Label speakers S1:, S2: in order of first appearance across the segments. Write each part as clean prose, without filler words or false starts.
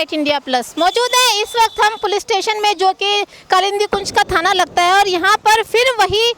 S1: Right India plus. मौजूद है इस वक्त हम पुलिस स्टेशन में, जो कि कालिंदी कुंज का थाना लगता है, और यहाँ पर फिर वही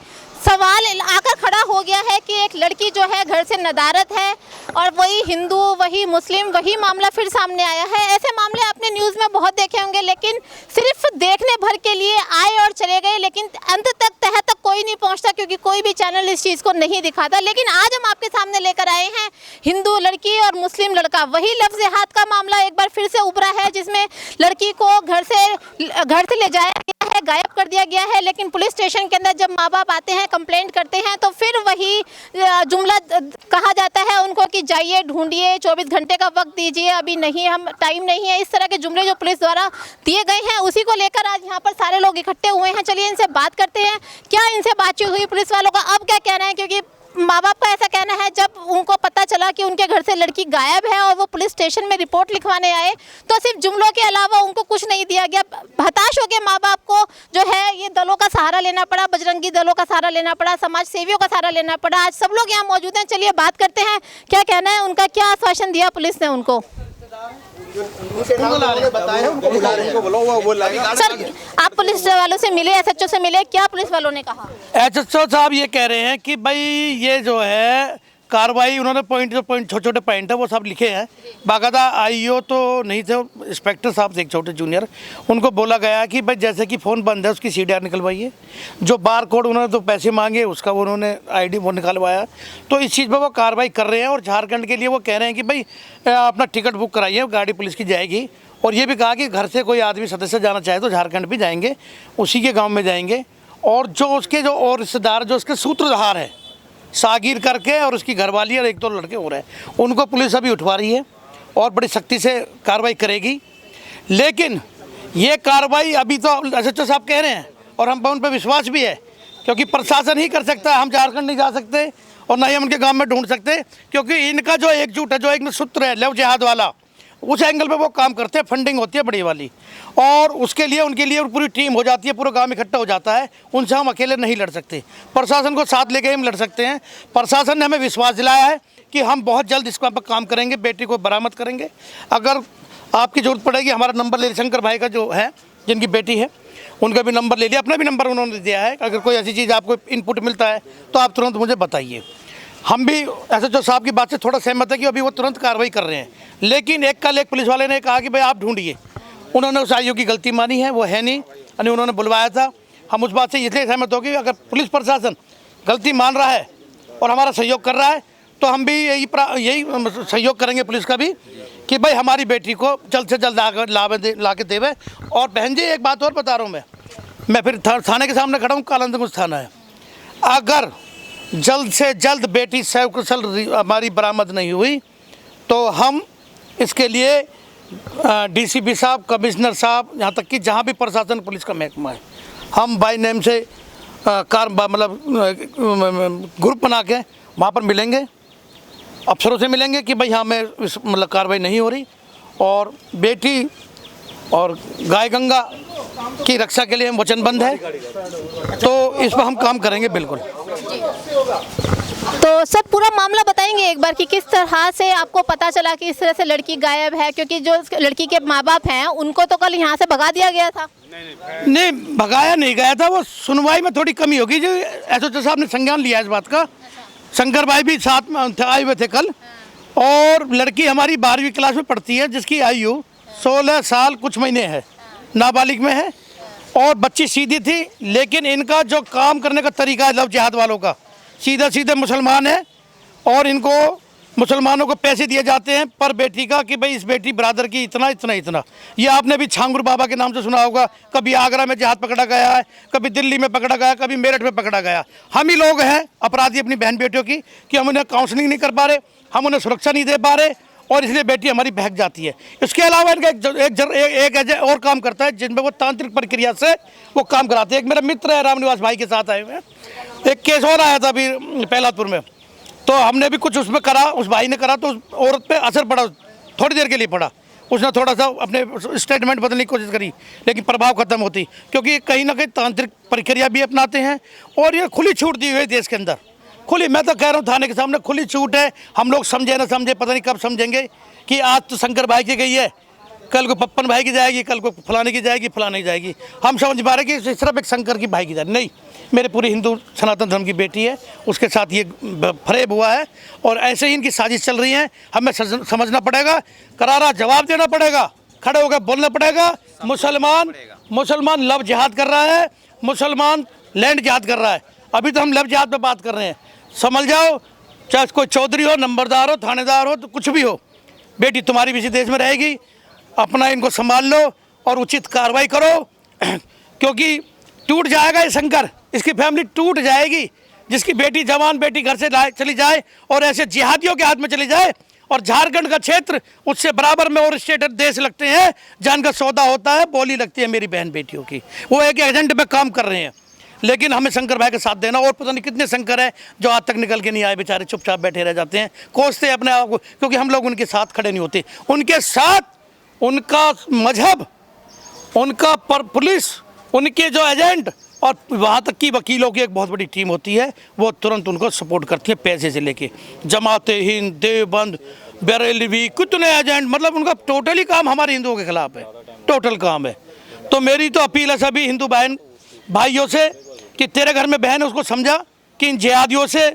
S1: सवाल आकर खड़ा हो गया है कि एक लड़की जो है घर से नदारत है, और वही हिंदू वही मुस्लिम वही मामला फिर सामने आया है। ऐसे मामले आपने न्यूज़ में बहुत देखे होंगे, लेकिन सिर्फ देखने भर के लिए आए और चले गए, लेकिन अंत तक तह तक कोई नहीं पहुंचता, क्योंकि कोई भी चैनल इस चीज़ को नहीं दिखाता। लेकिन आज हम आपके सामने लेकर आए हैं हिंदू लड़की और मुस्लिम लड़का। वही लफ्ज़ हाथ का मामला एक बार फिर से उभरा है, जिसमें लड़की को घर से ले जाया गया है, गायब कर दिया गया है। लेकिन पुलिस स्टेशन के अंदर जब माँ बाप आते हैं, कंप्लेंट करते हैं, तो फिर वही जुमला कहा जाता है उनको कि जाइए ढूंढिए, 24 घंटे का वक्त दीजिए, अभी नहीं, हम टाइम नहीं है। इस तरह के जुमले जो पुलिस द्वारा दिए गए हैं, उसी को लेकर आज यहाँ पर सारे लोग इकट्ठे हुए हैं। चलिए इनसे बात करते हैं, क्या इनसे बातचीत हुई पुलिस वालों का, अब क्या कहना है। क्योंकि माँ बाप का ऐसा कहना है, जब उनको पता चला कि उनके घर से लड़की गायब है और वो पुलिस स्टेशन में रिपोर्ट लिखवाने आए, तो सिर्फ जुमलों के अलावा उनको कुछ नहीं दिया गया। हताश हो गए माँ बाप को जो है ये दलों का सहारा लेना पड़ा, बजरंगी दलों का सहारा लेना पड़ा, समाज सेवियों का सहारा लेना पड़ा। आज सब लोग यहाँ मौजूद हैं, चलिए बात करते हैं क्या कहना है उनका, क्या आश्वासन दिया पुलिस ने उनको। सर, आप पुलिस वालों से मिले, एसएचओ से मिले, क्या पुलिस वालों ने कहा?
S2: एसएचओ साहब ये कह रहे हैं कि भाई ये जो है कार्रवाई, उन्होंने छोटे छोटे पॉइंट है वो सब लिखे हैं। बाकायदा आईओ तो नहीं थे, इंस्पेक्टर साहब थे एक छोटे जूनियर, उनको बोला गया कि भाई जैसे कि फ़ोन बंद है उसकी सीडीआर निकलवाइए। जो बार कोड उन्होंने तो पैसे मांगे उसका उन्होंने आईडी वो निकलवाया। तो इस चीज़ पर वो कार्रवाई कर रहे हैं। और झारखंड के लिए वो कह रहे हैं कि भाई अपना टिकट बुक कराइए, गाड़ी पुलिस की जाएगी। और ये भी कहा कि घर से कोई आदमी सदस्य जाना चाहे तो झारखंड भी जाएंगे, उसी के गाँव में जाएंगे। और जो उसके जो और रिश्तेदार जो उसके सूत्रधार है सागिर करके, और उसकी घरवाली और एक दो लड़के हो रहे हैं, उनको पुलिस अभी उठवा रही है और बड़ी सख्ती से कार्रवाई करेगी। लेकिन ये कार्रवाई अभी तो एसएचओ साहब कह रहे हैं और हम पर उन पर विश्वास भी है, क्योंकि प्रशासन ही कर सकता है। हम झारखंड नहीं जा सकते और ना ही हम उनके गांव में ढूंढ सकते, क्योंकि इनका जो एकजुट है, जो एक सूत्र है लव जिहाद वाला, उस एंगल पे वो काम करते हैं। फंडिंग होती है बड़ी वाली, और उसके लिए उनके लिए पूरी टीम हो जाती है, पूरा गांव इकट्ठा हो जाता है। उनसे हम अकेले नहीं लड़ सकते, प्रशासन को साथ लेके हम लड़ सकते हैं। प्रशासन ने हमें विश्वास दिलाया है कि हम बहुत जल्द इस पर काम करेंगे, बेटी को बरामद करेंगे। अगर आपकी ज़रूरत पड़ेगी, हमारा नंबर ले, शंकर भाई का जो है जिनकी बेटी है उनका भी नंबर ले लिया, अपना भी नंबर उन्होंने दिया है। अगर कोई ऐसी चीज़ आपको इनपुट मिलता है तो आप तुरंत मुझे बताइए। हम भी एसएचओ साहब की बात से थोड़ा सहमत है कि अभी वो तुरंत कार्रवाई कर रहे हैं। लेकिन कल एक पुलिस वाले ने कहा कि भाई आप ढूंढिए, उन्होंने उस आईओ की गलती मानी है, वो है नहीं, यानी उन्होंने बुलवाया था। हम उस बात से इसलिए सहमत हो कि अगर पुलिस प्रशासन गलती मान रहा है और हमारा सहयोग कर रहा है, तो हम भी यही सहयोग करेंगे पुलिस का भी, कि भाई हमारी बेटी को जल्द से जल्द ला के देवे। और बहन जी एक बात और बता रहा हूँ, मैं फिर थाने के सामने खड़ा हूँ, कालिंदी कुंज थाना है। अगर जल्द से जल्द बेटी सकुशल हमारी बरामद नहीं हुई तो हम इसके लिए डीसीपी साहब, कमिश्नर साहब, यहाँ तक कि जहाँ भी प्रशासन पुलिस का महकमा है, हम बाय नेम से ग्रुप बना के वहाँ पर मिलेंगे, अफसरों से मिलेंगे कि भाई हाँ में कार्रवाई नहीं हो रही, और बेटी और गाय गंगा की रक्षा के लिए हम वचनबद्ध हैं। तो इस पर हम काम करेंगे बिल्कुल।
S1: तो सर पूरा मामला बताएंगे एक बार कि किस तरह से आपको पता चला कि इस तरह से लड़की गायब है, क्योंकि जो लड़की के माँ बाप हैं उनको तो कल यहाँ से भगा दिया गया था।
S2: नहीं, भगाया नहीं गया था, वो सुनवाई में थोड़ी कमी होगी। जो एसएचओ साहब ने संज्ञान लिया इस बात का, शंकर भाई भी साथ में आए हुए थे कल। और लड़की हमारी 12वीं क्लास में पढ़ती है, जिसकी आयु 16 साल कुछ महीने है, नाबालिग में है, और बच्ची सीधी थी। लेकिन इनका जो काम करने का तरीका है लव जिहाद वालों का, सीधे सीधे मुसलमान है, और इनको मुसलमानों को पैसे दिए जाते हैं पर बेटी का, कि भाई इस बेटी ब्रादर की इतना इतना इतना। ये आपने भी छांगुर बाबा के नाम से सुना होगा, कभी आगरा में जिहाद पकड़ा गया है, कभी दिल्ली में पकड़ा गया, कभी मेरठ में पकड़ा गया। हम ही लोग हैं अपराधी अपनी बहन बेटियों की, कि हम उन्हें काउंसलिंग नहीं कर पा रहे, हम उन्हें सुरक्षा नहीं दे पा रहे, और इसलिए बेटी हमारी बहक जाती है। इसके अलावा इनका एक और काम करता है, जिनमें वो तांत्रिक प्रक्रिया से वो काम कराते हैं। एक मेरा मित्र है रामनिवास भाई के साथ आए हुए हैं, एक केस और आया था अभी पहलादपुर में, तो हमने भी कुछ उसमें करा, उस भाई ने करा, तो उस औरत पे असर पड़ा, थोड़ी देर के लिए पड़ा। उसने थोड़ा सा अपने स्टेटमेंट बदलने की कोशिश करी, लेकिन प्रभाव खत्म होती, क्योंकि कहीं ना कहीं तांत्रिक प्रक्रिया भी अपनाते हैं। और ये खुली छूट दी हुई है देश के अंदर, खुली। मैं तो कह रहा हूँ थाने के सामने खुली छूट है। हम लोग समझे ना समझे, पता नहीं कब समझेंगे कि आज तो शंकर भाई की गई है, कल को पप्पन भाई की जाएगी, कल को फलाने की जाएगी, फलाने की जाएगी। हम समझ पा रहे कि सिर्फ एक शंकर की भाई की जाएगी, नहीं, मेरे पूरी हिंदू सनातन धर्म की बेटी है, उसके साथ ये फरेब हुआ है और ऐसे ही इनकी साजिश चल रही है। हमें समझना पड़ेगा, करारा जवाब देना पड़ेगा, खड़े होकर बोलना पड़ेगा। मुसलमान लव जिहाद कर रहा है, मुसलमान लैंड जिहाद कर रहा है। अभी तो हम लव जिहाद पे बात कर रहे हैं। समझ जाओ, चाहे कोई चौधरी हो, नंबरदार हो, थानेदार हो, तो कुछ भी हो, बेटी तुम्हारी भी इसी देश में रहेगी। अपना इनको संभाल लो और उचित कार्रवाई करो, क्योंकि टूट जाएगा ये शंकर, इसकी फैमिली टूट जाएगी। जिसकी बेटी, जवान बेटी घर से चली जाए और ऐसे जिहादियों के हाथ में चली जाए, और झारखंड का क्षेत्र उससे बराबर में और स्टेट देश लगते हैं जहाँ का सौदा होता है, बोली लगती है मेरी बहन बेटियों की। वो एक एजेंट में काम कर रहे हैं, लेकिन हमें शंकर भाई का साथ देना। और पता नहीं कितने शंकर है जो आज तक निकल के नहीं आए, बेचारे चुपचाप बैठे रह जाते हैं, कोसते अपने आप को, क्योंकि हम लोग उनके साथ खड़े नहीं होते। उनके साथ उनका मजहब, उनका पुलिस, उनके जो एजेंट और वहाँ तक की वकीलों की एक बहुत बड़ी टीम होती है, वो तुरंत उनको सपोर्ट करती है पैसे से लेके। जमाते हिंद, देवबंद, बरेलवी, कितने एजेंट, मतलब उनका टोटली काम हमारे हिंदुओं के खिलाफ है, टोटल काम है। तो मेरी तो अपील है सभी हिंदू बहन भाइयों से कि तेरे घर में बहन है उसको समझा कि इन जिहादियों से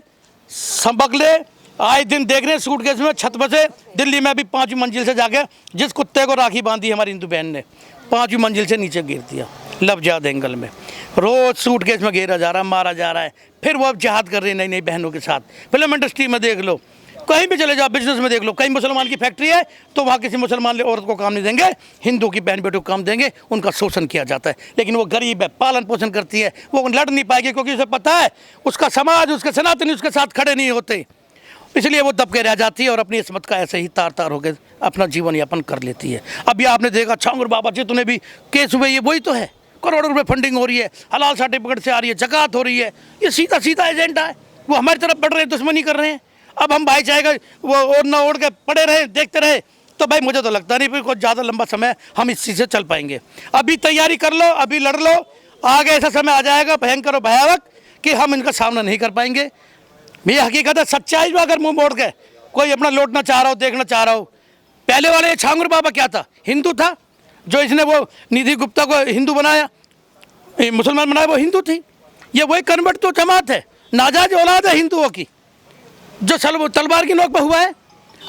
S2: सबक ले। आए दिन देख रहे हैं सूटकेस में छत पर से, दिल्ली में भी 5वीं मंजिल से जाके जिस कुत्ते को राखी बांधी हमारी हिंदू बहन ने, 5वीं मंजिल से नीचे गिर दिया लव जिहाद एंगल में। रोज सूटकेस में घेरा जा रहा है, मारा जा रहा है। फिर वो अब जिहाद कर रही है नई नई बहनों के साथ। फिल्म इंडस्ट्री में देख लो, कहीं भी चले जाओ, बिजनेस में देख लो, कहीं मुसलमान की फैक्ट्री है तो वहाँ किसी मुसलमान औरत को काम नहीं देंगे, हिंदू की बहन बेटों को काम देंगे। उनका शोषण किया जाता है। लेकिन वो गरीब है, पालन पोषण करती है, वो लड़ नहीं पाएगी, क्योंकि उसे पता है उसका समाज, उसके सनातनी उसके साथ खड़े नहीं होते, इसलिए वो दबके रह जाती है और अपनी इसमत का ऐसे ही तार तार होकर अपना जीवन यापन कर लेती है। अभी आपने देखा छांगुर बाबा जितने भी केस हुए, ये वही तो है, करोड़ों रुपए फंडिंग हो रही है, हलाल सर्टिफिकेट से आ रही है, जकात हो रही है, ये सीधा सीधा एजेंडा है। वो हमारी तरफ बढ़ रहे हैं, दुश्मनी कर रहे हैं। अब हम भाई चाहेगा वो ओढ़ना ओढ़ के पड़े रहे, देखते रहे, तो भाई मुझे तो लगता नहीं फिर कुछ ज़्यादा लंबा समय हम इस चीज़ से चल पाएंगे। अभी तैयारी कर लो, अभी लड़ लो, आगे ऐसा समय आ जाएगा भयंकर और भयावह कि हम इनका सामना नहीं कर पाएंगे। ये हकीकत है, सच्चाई में अगर मुंह मोड़ के कोई अपना लौटना चाह रहा हो, देखना चाह रहा हो। पहले वाले छांगुर बाबा क्या था? हिंदू था, जो इसने वो निधि गुप्ता को हिंदू बनाया, मुसलमान बनाया, वो हिंदू थी। ये वही कन्वर्ट तो जमात है, नाजायज औलाद है हिंदुओं की, जो तलवार की नोक पर हुआ है।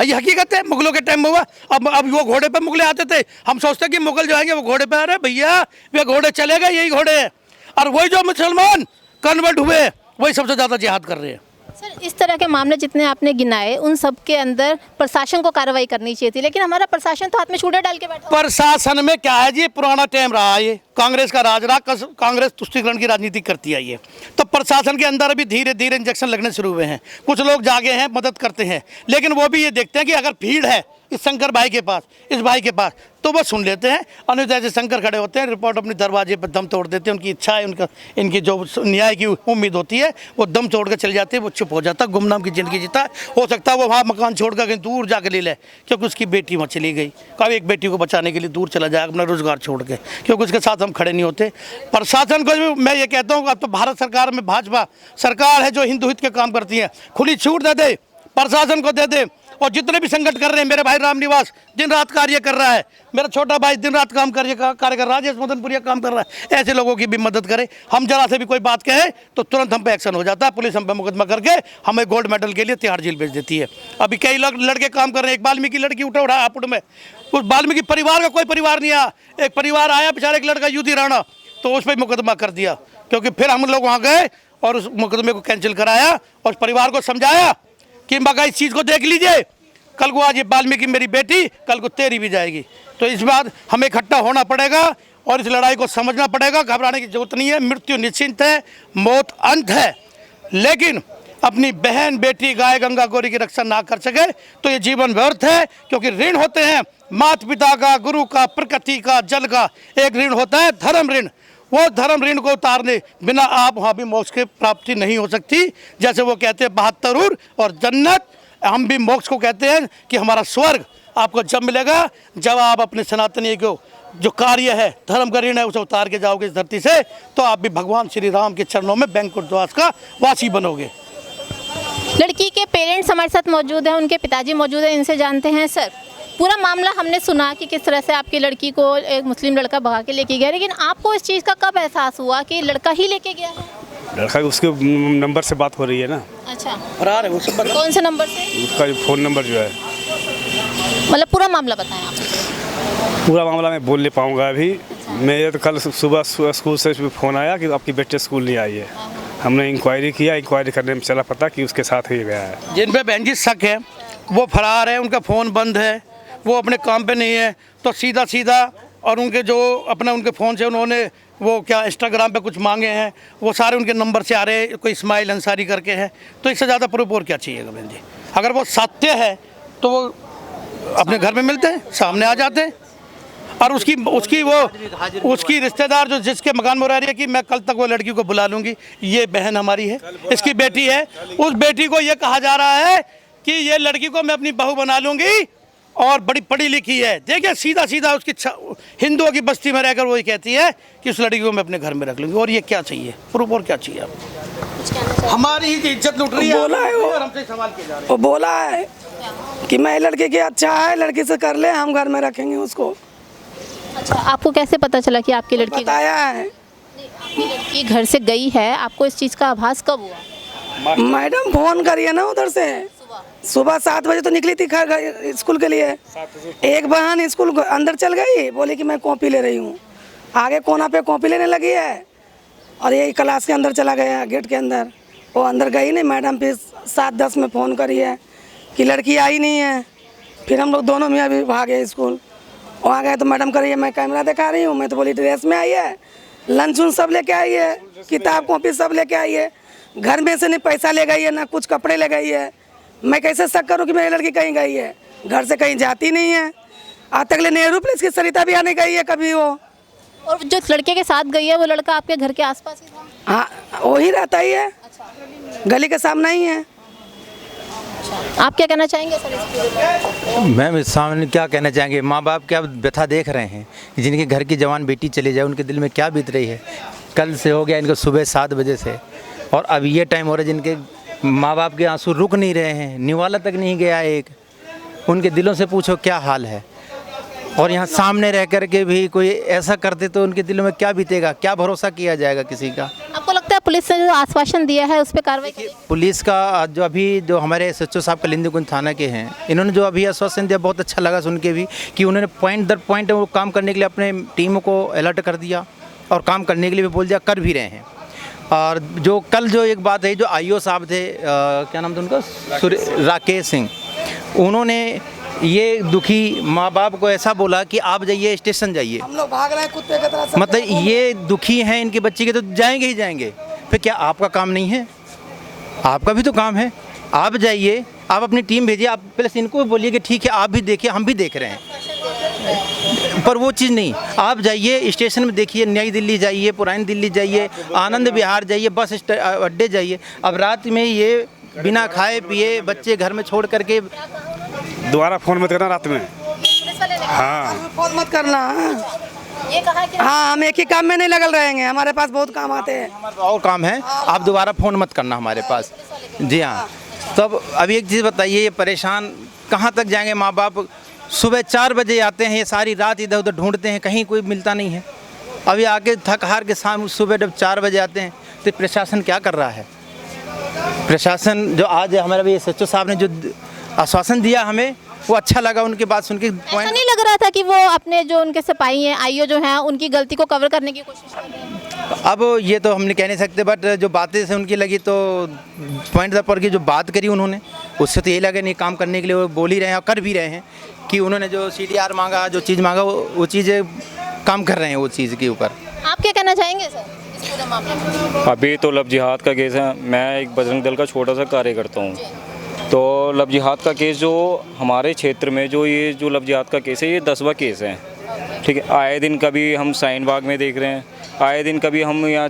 S2: ये हकीकत है, मुगलों के टाइम में हुआ। अब वो घोड़े पर मुगले आते थे, हम सोचते कि मुगल जो आएंगे वो घोड़े पर आ रहे, भैया वे घोड़े चले गए, यही घोड़े हैं। और वही जो मुसलमान कन्वर्ट हुए वही सबसे ज़्यादा जिहाद कर रहे हैं।
S1: सर, इस तरह के मामले जितने आपने गिनाए, उन सब के अंदर प्रशासन को कार्रवाई करनी चाहिए थी, लेकिन हमारा प्रशासन तो हाथ में शूटर डाल के बैठा।
S2: प्रशासन में क्या है जी, पुराना टाइम रहा है, ये कांग्रेस का राज रहा, कांग्रेस तुष्टीकरण की राजनीति करती आई है। तो प्रशासन के अंदर अभी धीरे धीरे इंजेक्शन लगने शुरू हुए हैं, कुछ लोग जागे हैं, मदद करते हैं, लेकिन वो भी ये देखते हैं कि अगर भीड़ है इस शंकर भाई के पास, इस भाई के पास, तो वो सुन लेते हैं। और जैसे शंकर खड़े होते हैं, रिपोर्ट अपने दरवाजे पर दम तोड़ देते हैं। उनकी इच्छा है, उनका इनकी जो न्याय की उम्मीद होती है, वो दम तोड़ कर चले जाते हैं, वो चुप हो जाता है, गुमनाम की ज़िंदगी जीता है। हो सकता है वो वहाँ मकान छोड़कर कहीं दूर जाकर ले ले, क्योंकि उसकी बेटी वहाँ चली गई। कभी एक बेटी को बचाने के लिए दूर चला जाए अपना रोजगार छोड़ के, क्योंकि उसके साथ हम खड़े नहीं होते। प्रशासन को भी मैं ये कहता हूँ, अब तो भारत सरकार में भाजपा सरकार है जो हिंदू हित के काम करती है, खुली छूट दे दे, प्रशासन को दे दे। और जितने भी संगठन कर रहे हैं, मेरे भाई रामनिवास दिन रात कार्य कर रहा है, मेरा छोटा भाई दिन रात कार्य कर रहा है, राजेश मदनपुरिया काम कर रहा है, ऐसे लोगों की भी मदद करें। हम जरा से भी कोई बात कहे तो तुरंत हम पे एक्शन हो जाता है, पुलिस हम पे मुकदमा करके हमें गोल्ड मेडल के लिए तिहाड़ जेल भेज देती है। अभी कई लड़के काम कर रहे हैं, एक वाल्मीकि लड़की उठा हापुड़ में, उस वाल्मीकि परिवार का कोई परिवार नहीं आया, एक परिवार आया बेचारे, एक लड़का युद्धि राणा, तो उस पर मुकदमा कर दिया, क्योंकि फिर हम लोग वहाँ गए और उस मुकदमे को कैंसिल कराया और परिवार को समझाया कि मगर इस चीज़ को देख लीजिए, कल को आज ये वाल्मीकि मेरी बेटी, कल को तेरी भी जाएगी। तो इस बात हमें इकट्ठा होना पड़ेगा और इस लड़ाई को समझना पड़ेगा। घबराने की जरूरत नहीं है, मृत्यु निश्चित है, मौत अंत है। लेकिन अपनी बहन बेटी गाय गंगा गौरी की रक्षा ना कर सके तो ये जीवन व्यर्थ है, क्योंकि ऋण होते हैं माता पिता का, गुरु का, प्रकृति का, जल का। एक ऋण होता है धर्म ऋण, वो धर्म ऋण को उतारने बिना आप वहाँ भी मोक्ष की प्राप्ति नहीं हो सकती। जैसे वो कहते हैं 72 और जन्नत, हम भी मोक्ष को कहते हैं कि हमारा स्वर्ग आपको जब मिलेगा जब आप अपने सनातनी को जो कार्य है, धर्म का ऋण है, उसे उतार के जाओगे इस धरती से, तो आप भी भगवान श्री राम के चरणों में बैंकुंठवास का वासी बनोगे।
S1: लड़की के पेरेंट्स हमारे साथ मौजूद हैं, उनके पिताजी मौजूद हैं, इनसे जानते हैं। सर, पूरा मामला हमने सुना कि किस तरह से आपकी लड़की को एक मुस्लिम लड़का भगा के लेके गया, लेकिन आपको इस चीज़ का कब एहसास हुआ कि लड़का ही लेके गया है?
S3: लड़का उसके नंबर से बात हो रही है ना।
S1: अच्छा,
S2: फरार है वो सब पता।
S1: कौन से नंबर से?
S3: उसका जो फ़ोन नंबर जो है,
S1: मतलब पूरा मामला बताएं आप।
S3: पूरा मामला मैं बोल नहीं पाऊँगा अभी। मेरे तो कल सुबह स्कूल से फ़ोन आया कि आपकी बेटे स्कूल नहीं आई है। हमने इंक्वायरी किया, इंक्वायरी करने में चला पता कि उसके साथ ही गया है।
S2: जिन पे बहन जी शक है वो फरार है, उनका फ़ोन बंद है, वो अपने काम पे नहीं है, तो सीधा सीधा और उनके जो अपने उनके फ़ोन से उन्होंने वो क्या इंस्टाग्राम पे कुछ मांगे हैं, वो सारे उनके नंबर से आ रहे हैं, कोई इस्माइल अंसारी करके है। तो इससे ज़्यादा प्रूफ और क्या चाहिएगा बहन जी? अगर वो सत्य है तो वो अपने घर में मिलते हैं, सामने आ जाते हैं। और उसकी रिश्तेदार जो जिसके मकान में रह रही है कि मैं कल तक वो लड़की को बुला लूँगी, ये बहन हमारी है, इसकी बेटी है। उस बेटी को ये कहा जा रहा है कि ये लड़की को मैं अपनी बहू बना लूँगी और बड़ी पढ़ी लिखी है। देखिए सीधा सीधा उसकी हिंदुओं की बस्ती में रहकर वो ये कहती है कि उस लड़की को मैं अपने घर में रख लूँगी। और ये क्या चाहिए प्रूफ, और क्या चाहिए? आप हमारी ही इज्जत लूट रही है।
S4: बोला है वो,
S2: और हमसे सवाल किए जा रहे हैं।
S4: वो बोला है कि मैं लड़के की अच्छा है, लड़की से कर ले, हम घर में रखेंगे उसको।
S1: अच्छा, आपको कैसे पता चला कि आपकी लड़की
S4: बताया है।
S1: आपकी लड़की घर से गई है? आपको इस चीज़ का आभास कब हुआ?
S4: मैडम फोन करिए ना उधर से। सुबह 7 बजे तो निकली थी स्कूल के लिए। एक बहन स्कूल अंदर चल गई, बोली कि मैं कॉपी ले रही हूँ। आगे कोना पे कॉपी लेने लगी है और ये क्लास के अंदर चला गया, गेट के अंदर। वो अंदर गई नहीं, मैडम फिर 7:10 में फ़ोन करी है कि लड़की आई नहीं है। फिर हम लोग दोनों मियाँ भी भागे स्कूल। वहाँ गए तो मैडम करिए मैं कैमरा दिखा रही हूँ। मैं तो बोली ड्रेस में आई है, लंच उन सब लेके आई है, किताब कॉपी सब लेके आई है। घर में से नहीं पैसा ले गई है, ना कुछ कपड़े ले गई है। मैं कैसे शक करूँ कि मेरी लड़की कहीं गई है? घर से कहीं जाती नहीं है। आज तक ले नेहरू प्लेस की सरिता भी आने गई है कभी वो।
S1: और जो लड़के के साथ गई है वो लड़का आपके घर के आसपास ही था?
S4: हाँ, वही रहता ही है, गली के सामने ही है।
S1: आप क्या कहना चाहेंगे सर इस पूरे पर?
S5: मैम इस सामने क्या कहना चाहेंगे? माँ बाप क्या व्यथा देख रहे हैं कि जिनके घर की जवान बेटी चली जाए, उनके दिल में क्या बीत रही है। कल से हो गया इनको सुबह 7 बजे से, और अब ये टाइम हो रहा है जिनके माँ बाप के आंसू रुक नहीं रहे हैं, निवाला तक नहीं गया एक। उनके दिलों से पूछो क्या हाल है। और यहाँ सामने रह कर के भी कोई ऐसा करते तो उनके दिलों में क्या बीतेगा, क्या भरोसा किया जाएगा किसी का।
S1: आपको लगता है पुलिस ने जो आश्वासन दिया है उस पर कार्रवाई करेगी?
S5: पुलिस का जो अभी जो हमारे एसएचओ साहब कलिंदीकुंज थाना के हैं, इन्होंने जो अभी आश्वासन दिया बहुत अच्छा लगा सुन के भी, कि उन्होंने पॉइंट दर पॉइंट वो काम करने के लिए अपने टीमों को अलर्ट कर दिया और काम करने के लिए भी बोल दिया, कर भी रहे हैं। और जो कल जो एक बात है, जो आईओ साहब थे, क्या नाम था उनका, राकेश सिंह, उन्होंने ये दुखी माँ बाप को ऐसा बोला कि आप जाइए स्टेशन जाइए।
S4: हम लोग भाग रहे हैं कुत्ते की तरह।
S5: मतलब ये दुखी हैं इनके बच्चे के, तो जाएंगे ही जाएंगे। फिर क्या आपका काम नहीं है? आपका भी तो काम है। आप जाइए, आप अपनी टीम भेजिए, आप प्लस इनको बोलिए कि ठीक है आप भी देखिए, हम भी देख रहे हैं। पर वो चीज़ नहीं, आप जाइए स्टेशन में देखिए, नई दिल्ली जाइए, पुरानी दिल्ली जाइए, आनंद विहार जाइए, बस अड्डे जाइए। अब रात में ये बिना खाए पिए बच्चे घर में छोड़ करके।
S3: दोबारा फ़ोन मत करना रात में। हाँ,
S4: फोन मत करना।
S1: ये कहा कि
S4: हाँ, हम एक ही काम में नहीं लगल रहेंगे, हमारे पास बहुत काम आते हैं।
S5: और काम है, आप दोबारा फ़ोन मत करना हमारे पास। जी हाँ। तब अभी एक चीज़ बताइए, ये परेशान कहाँ तक जाएंगे माँ बाप? सुबह 4 बजे आते हैं, ये सारी रात इधर उधर ढूंढते हैं, कहीं कोई मिलता नहीं है। अभी आके थक हार के शाम सुबह जब 4 बजे आते हैं, तो प्रशासन क्या कर रहा है? प्रशासन जो आज हमारे भी एसएचओ साहब ने जो आश्वासन दिया हमें, वो अच्छा लगा उनकी बात सुन के।
S1: ऐसा नहीं लग रहा था कि वो अपने जो उनके सिपाही हैं, आईओ जो हैं, उनकी गलती को कवर करने की कोशिश कर रहे हैं?
S5: अब ये तो हमने कह नहीं सकते, बट जो बातें से उनकी लगी तो पॉइंट पर की जो बात करी उन्होंने, उससे तो ये लगा नहीं काम करने के लिए वो बोल ही रहे हैं और कर भी रहे हैं, कि उन्होंने जो CDR मांगा, जो चीज़ मांगा, वो चीज़ें काम कर रहे हैं वो चीज़ के ऊपर।
S1: आप क्या कहना चाहेंगे सर इस पूरे मामले में?
S6: अभी तो लव जिहाद का केस है। मैं एक बजरंग दल का छोटा सा कार्यकर्ता हूँ। तो लव जिहाद का केस जो हमारे क्षेत्र में ये जो लव जिहाद का केस है, ये 10वां केस है। ठीक है, आए दिन कभी हम साइन बाग में देख रहे हैं, आए दिन कभी हम यहाँ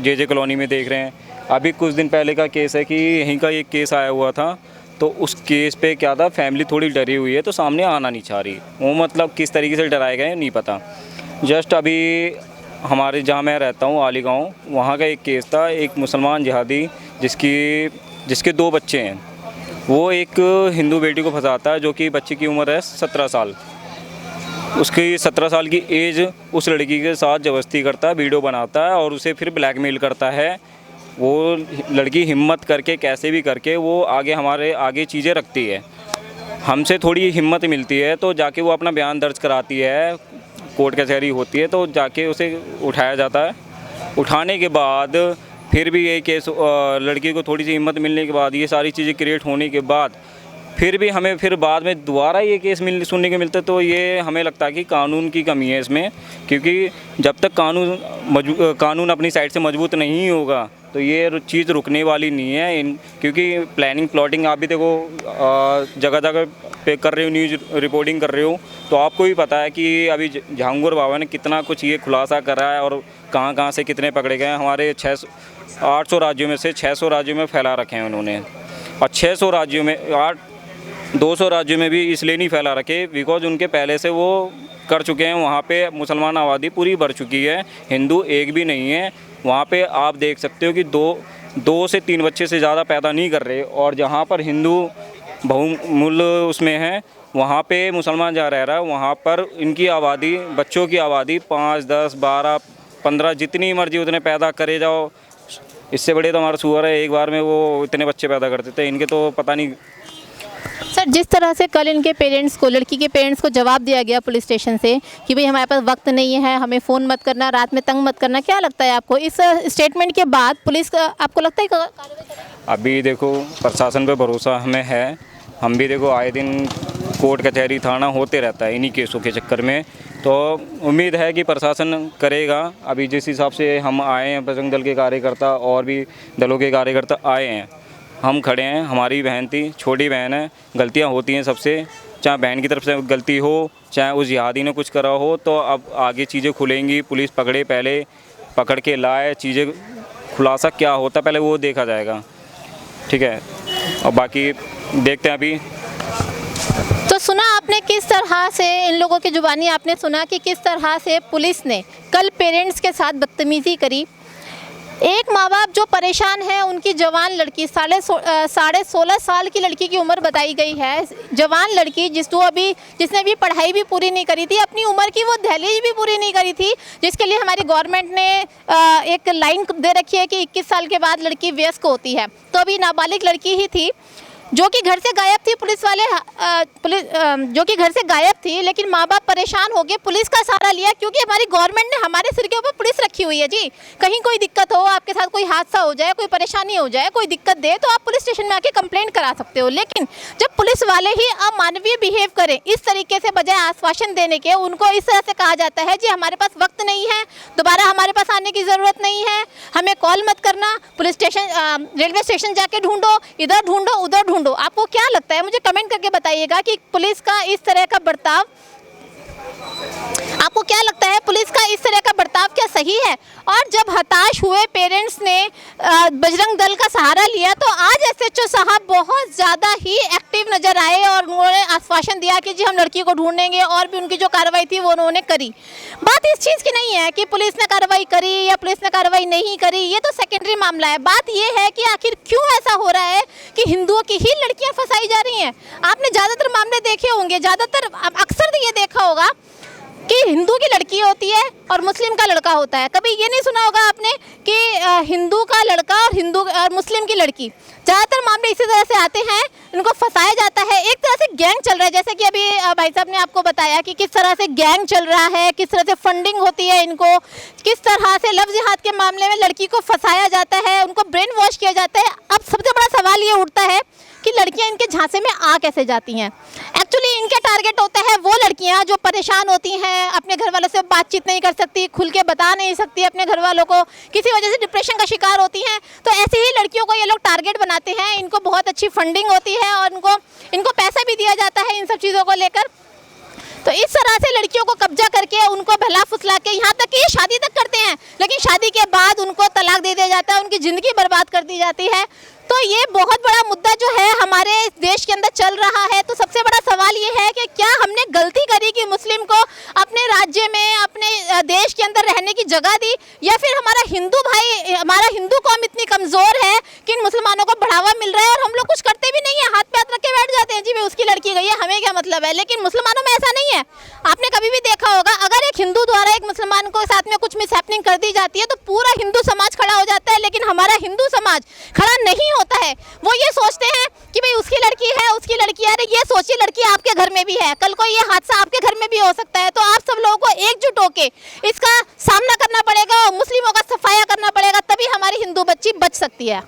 S6: JJ कॉलोनी में देख रहे हैं। अभी कुछ दिन पहले का केस है कि यहीं का एक केस आया हुआ था, तो उस केस पे क्या था, फैमिली थोड़ी डरी हुई है, तो सामने आना नहीं चाह रही। वो मतलब किस तरीके से डराए गए नहीं पता। जस्ट अभी हमारे जहाँ मैं रहता हूँ आली गाँव, वहाँ का एक केस था, एक मुसलमान जिहादी जिसके 2 बच्चे हैं, वो एक हिंदू बेटी को फंसाता है जो कि बच्चे की उम्र है 17 साल। उसकी 17 साल की एज उस लड़की के साथ ज़बरदस्ती करता है, वीडियो बनाता है और उसे फिर ब्लैकमेल करता है। वो लड़की हिम्मत करके कैसे भी करके वो हमारे आगे चीज़ें रखती है, हमसे थोड़ी हिम्मत मिलती है तो जाके वो अपना बयान दर्ज कराती है, कोर्ट कचहरी होती है तो जाके उसे उठाया जाता है। उठाने के बाद फिर भी ये केस लड़की को थोड़ी सी हिम्मत मिलने के बाद, ये सारी चीज़ें क्रिएट होने के बाद फिर भी हमें फिर बाद में दोबारा ये केस सुनने को मिलता है, तो ये हमें लगता है कि कानून की कमी है इसमें। क्योंकि जब तक कानून अपनी साइड से मजबूत नहीं होगा तो ये चीज़ रुकने वाली नहीं है। क्योंकि प्लानिंग प्लॉटिंग आप भी देखो जगह जगह पे कर रहे हो, न्यूज़ रिपोर्टिंग कर रहे हो, तो आपको भी पता है कि अभी झांगुर बाबा ने कितना कुछ ये खुलासा करा है और कहाँ कहाँ से कितने पकड़े गए हैं। हमारे 800 राज्यों में से 600 राज्यों में फैला रखे हैं उन्होंने, और 600 राज्यों में 200 राज्यों में भी इसलिए नहीं फैला रखे बिकॉज उनके पहले से वो कर चुके हैं। वहाँ पे मुसलमान आबादी पूरी भर चुकी है, हिंदू एक भी नहीं है। वहाँ पे आप देख सकते हो कि दो से 3 बच्चे से ज़्यादा पैदा नहीं कर रहे, और जहाँ पर हिंदू बहुमूल्य उसमें है वहाँ पे मुसलमान जहाँ रह रहा है वहाँ पर इनकी आबादी, बच्चों की आबादी 5, 10, 12, 15 जितनी मर्जी उतने पैदा करे जाओ। इससे बड़े तो हमारा सुअर है, एक बार में वो इतने बच्चे पैदा करते थे, इनके तो पता नहीं।
S1: सर, जिस तरह से कल इनके पेरेंट्स को, लड़की के पेरेंट्स को जवाब दिया गया पुलिस स्टेशन से कि भाई हमारे पास वक्त नहीं है, हमें फ़ोन मत करना, रात में तंग मत करना, क्या लगता है आपको इस स्टेटमेंट के बाद पुलिस का, आपको लगता है कार्रवाई करेगी?
S6: अभी देखो प्रशासन पे भरोसा हमें है, हम भी देखो आए दिन कोर्ट कचहरी थाना होते रहता है इन्हीं केसों के चक्कर में, तो उम्मीद है कि प्रशासन करेगा। अभी जिस हिसाब से हम आए हैं, बजरंग दल के कार्यकर्ता और भी दलों के कार्यकर्ता आए हैं, हम खड़े हैं, हमारी बहन थी, छोटी बहन है, गलतियां होती हैं सबसे, चाहे बहन की तरफ से गलती हो चाहे उस जिहादी ने कुछ करा हो, तो अब आगे चीज़ें खुलेंगी। पुलिस पकड़े, पहले पकड़ के लाए, चीज़ें खुलासा क्या होता पहले वो देखा जाएगा, ठीक है। और बाकी देखते हैं अभी।
S1: तो सुना आपने किस तरह से इन लोगों की जुबानी आपने सुना कि किस तरह से पुलिस ने कल पेरेंट्स के साथ बदतमीज़ी करी। एक माँ बाप जो परेशान है, उनकी जवान लड़की 16.5 साल की लड़की की उम्र बताई गई है, जवान लड़की जिसने अभी पढ़ाई भी पूरी नहीं करी थी, अपनी उम्र की वो दहलीज भी पूरी नहीं करी थी, जिसके लिए हमारी गवर्नमेंट ने एक लाइन दे रखी है कि 21 साल के बाद लड़की वयस्क होती है। तो अभी नाबालिग लड़की ही थी जो कि घर से गायब थी। जो कि घर से गायब थी, लेकिन माँ बाप परेशान हो गए, पुलिस का सहारा लिया, क्योंकि हमारी गवर्नमेंट ने हमारे सिर के ऊपर पुलिस रखी हुई है जी। कहीं कोई दिक्कत हो, आपके साथ कोई हादसा हो जाए, कोई परेशानी हो जाए, कोई दिक्कत दे, तो आप पुलिस स्टेशन में आके कंप्लेंट करा सकते हो। लेकिन जब पुलिस वाले ही अमानवीय बिहेव करें इस तरीके से, बजाय आश्वासन देने के, उनको इस तरह से कहा जाता है जी हमारे पास वक्त नहीं है, दोबारा हमारे पास आने की ज़रूरत नहीं है, हमें कॉल मत करना, पुलिस स्टेशन रेलवे स्टेशन जाके ढूंढो, इधर ढूंढो, उधर ढूंढो। आपको क्या लगता है, मुझे कमेंट करके बताइएगा कि पुलिस का इस तरह का बर्ताव, आपको क्या लगता है पुलिस का इस तरह का बर्ताव क्या सही है? और जब हताश हुए पेरेंट्स ने बजरंग दल का सहारा लिया, तो आज एसएचओ साहब बहुत ज़्यादा ही एक्टिव नज़र आए और उन्होंने आश्वासन दिया कि जी हम लड़की को ढूंढेंगे, और भी उनकी जो कार्रवाई थी वो उन्होंने करी। बात इस चीज़ की नहीं है कि पुलिस ने कार्रवाई करी या पुलिस ने कार्रवाई नहीं करी, ये तो सेकेंडरी मामला है। बात ये है कि आखिर क्यों ऐसा हो रहा है कि हिंदुओं की ही लड़कियाँ फंसाई जा रही हैं। आपने ज़्यादातर मामले देखे होंगे, अक्सर ये देखा होगा कि हिंदू की लड़की होती है और मुस्लिम का लड़का होता है। कभी ये नहीं सुना होगा आपने कि हिंदू का लड़का और मुस्लिम की लड़की। ज़्यादातर मामले इसी तरह से आते हैं, इनको फंसाया जाता है। एक तरह से गैंग चल रहा है, जैसे कि अभी भाई साहब ने आपको बताया कि किस तरह से गैंग चल रहा है, किस तरह से फंडिंग होती है इनको, किस तरह से लव जिहाद के मामले में लड़की को फंसाया जाता है, उनको ब्रेन वॉश किया जाता है। अब सबसे बड़ा सवाल ये उठता है कि लड़कियां इनके झांसे में आ कैसे जाती हैं। एक्चुअली इनके टारगेट होता है वो लड़कियां जो परेशान होती हैं, अपने घर वालों से बातचीत नहीं कर सकती, खुल के बता नहीं सकती अपने घर वालों को, किसी वजह से डिप्रेशन का शिकार होती हैं। तो ऐसी ही लड़कियों को ये लोग टारगेट बनाते हैं, इनको बहुत अच्छी फंडिंग होती है और इनको पैसा भी दिया जाता है इन सब चीज़ों को लेकर। तो इस तरह से लड़कियों को कब्जा करके, उनको बहला फुसला के, यहाँ तक कि ये शादी तक करते हैं, लेकिन शादी के बाद उनको तलाक दे दिया जाता है, उनकी ज़िंदगी बर्बाद कर दी जाती है। तो ये बहुत बड़ा मुद्दा जो है हमारे देश के अंदर चल रहा है। तो सबसे बड़ा सवाल ये है कि में क्या हमने गलती करी कि मुस्लिम को अपने राज्य में, अपने देश के अंदर रहने की जगह दी, या फिर हमारा हिंदू भाई, हमारा हिंदू कौम इतनी कमज़ोर है कि इन मुसलमानों को बढ़ावा मिल रहा है और हम लोग कुछ करते भी नहीं है, हाथ पे हाथ रख के बैठ जाते हैं, जी भाई उसकी लड़की गई है, हमें क्या मतलब है। लेकिन मुसलमानों में ऐसा नहीं है। आपने कभी भी देखा होगा, अगर एक हिंदू द्वारा एक मुसलमान को साथ में कुछ मिसहैपनिंग कर दी जाती है तो पूरा हिंदू समाज खड़ा हो जाता है, लेकिन हमारा हिंदू समाज खड़ा नहीं होता है। वो ये सोचते हैं कि भाई उसकी लड़की है, उसकी लड़की है, अरे ये सोचिए लड़की आपके घर में भी है, कल को ये हादसा आपके घर में भी हो सकता है। तो आप सब लोगों को एकजुट होके इसका सामना करना पड़ेगा और मुस्लिमों का सफाया करना पड़ेगा, तभी हमारी हिंदू बच्ची बच सकती है।